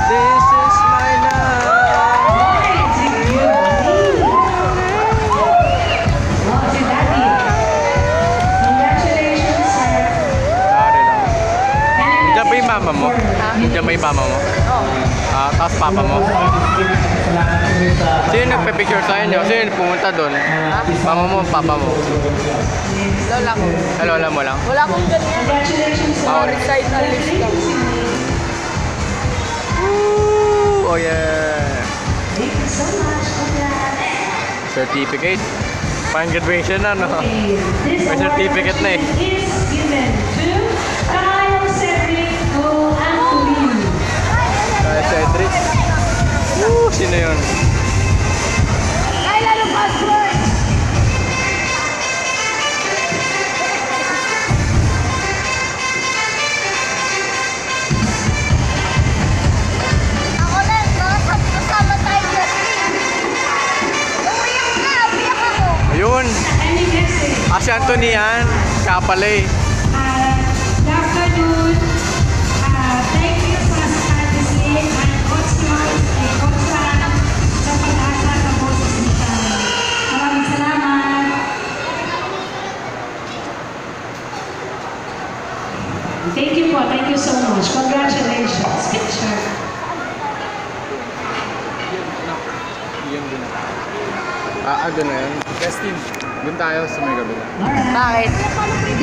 This is my love. Diyan ba yung mama mo? Diyan ba yung mama mo? Tapos papa mo? Sino nagpe-picture sa inyo? Sino pumunta doon? Mama mo, papa mo? Lola ko. Lola mo lang? Wala akong ganyan. Recital list lang. Oh yeah! Certificate. Pang graduation na, no? May certificate na eh. Kyle Cedric. Sino yun? Kailan ang password? Ako na, kasama tayo Justin. Umiyak na, umiyak ako. Ayun! Si Anthony yan. Siya pala eh. Good afternoon. Thank you sa courtesy and Coach George and Coach Sam sa pag-asa sa boses nito. Maraming salamat. Thank you po. Thank you so much. Congratulations. Picture. Doon na yun. Justin, doon tayo sa may kabila. Alright. Bakit?